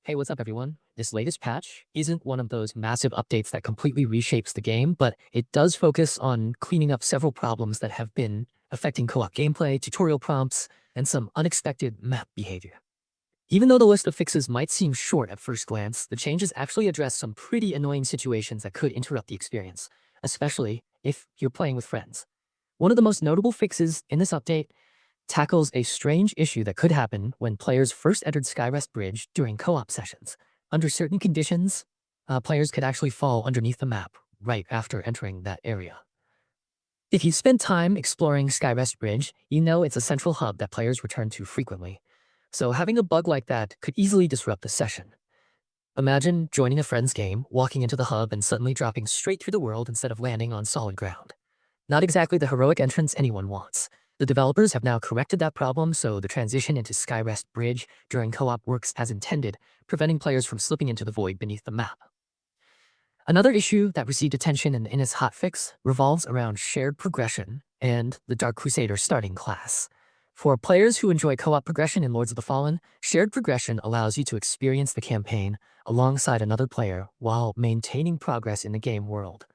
Hey, what's up, everyone? This latest patch isn't one of those massive updates that completely reshapes the game, but it does focus on cleaning up several problems that have been affecting co-op gameplay, tutorial prompts, and some unexpected map behavior. Even though the list of fixes might seem short at first glance, the changes actually address some pretty annoying situations that could interrupt the experience, especially if you're playing with friends. One of the most notable fixes in this update tackles a strange issue that could happen when players first entered Skyrest Bridge during co-op sessions. Under certain conditions, players could actually fall underneath the map right after entering that area. If you spend time exploring Skyrest Bridge, you know it's a central hub that players return to frequently. So having a bug like that could easily disrupt the session. Imagine joining a friend's game, walking into the hub, and suddenly dropping straight through the world instead of landing on solid ground. Not exactly the heroic entrance anyone wants. The developers have now corrected that problem, so the transition into Skyrest Bridge during co-op works as intended, preventing players from slipping into the void beneath the map. Another issue that received attention in its hotfix revolves around shared progression and the Dark Crusader starting class. For players who enjoy co-op progression in Lords of the Fallen, shared progression allows you to experience the campaign alongside another player while maintaining progress in the game world.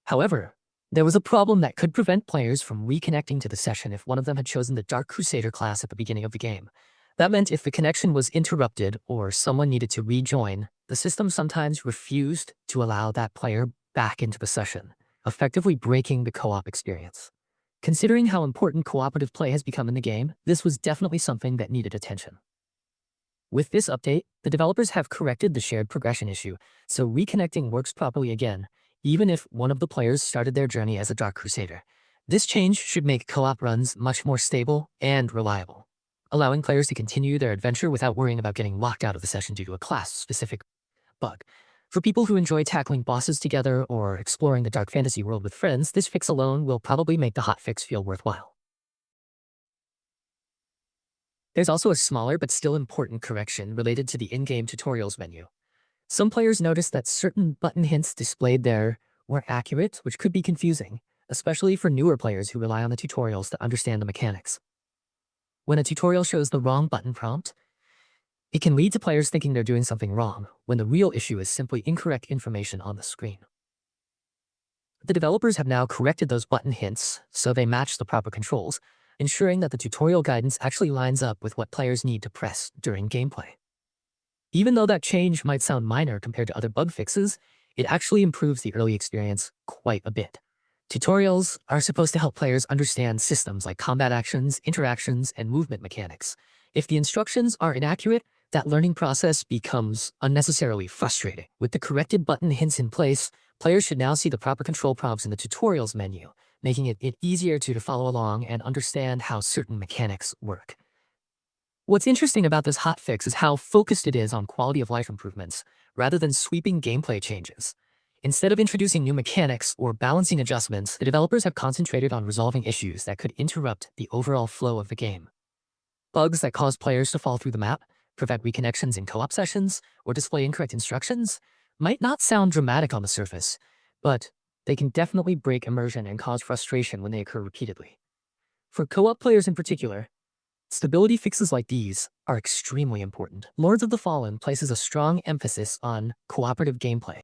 However, there was a problem that could prevent players from reconnecting to the session if one of them had chosen the Dark Crusader class at the beginning of the game. That meant if the connection was interrupted or someone needed to rejoin, the system sometimes refused to allow that player back into the session, effectively breaking the co-op experience. Considering how important cooperative play has become in the game, this was definitely something that needed attention. With this update, the developers have corrected the shared progression issue, so reconnecting works properly again, even if one of the players started their journey as a Dark Crusader. This change should make co-op runs much more stable and reliable, allowing players to continue their adventure without worrying about getting locked out of the session due to a class-specific bug. For people who enjoy tackling bosses together or exploring the dark fantasy world with friends, this fix alone will probably make the hotfix feel worthwhile. There's also a smaller but still important correction related to the in-game tutorials menu. Some players noticed that certain button hints displayed there weren't accurate, which could be confusing, especially for newer players who rely on the tutorials to understand the mechanics. When a tutorial shows the wrong button prompt, it can lead to players thinking they're doing something wrong, when the real issue is simply incorrect information on the screen. The developers have now corrected those button hints so they match the proper controls, ensuring that the tutorial guidance actually lines up with what players need to press during gameplay. Even though that change might sound minor compared to other bug fixes, it actually improves the early experience quite a bit. Tutorials are supposed to help players understand systems like combat actions, interactions, and movement mechanics. If the instructions are inaccurate, that learning process becomes unnecessarily frustrating. With the corrected button hints in place, players should now see the proper control prompts in the tutorials menu, making it easier to follow along and understand how certain mechanics work. What's interesting about this hotfix is how focused it is on quality of life improvements, rather than sweeping gameplay changes. Instead of introducing new mechanics or balancing adjustments, the developers have concentrated on resolving issues that could interrupt the overall flow of the game. Bugs that cause players to fall through the map, prevent reconnections in co-op sessions, or display incorrect instructions might not sound dramatic on the surface, but they can definitely break immersion and cause frustration when they occur repeatedly. For co-op players in particular, stability fixes like these are extremely important. Lords of the Fallen places a strong emphasis on cooperative gameplay,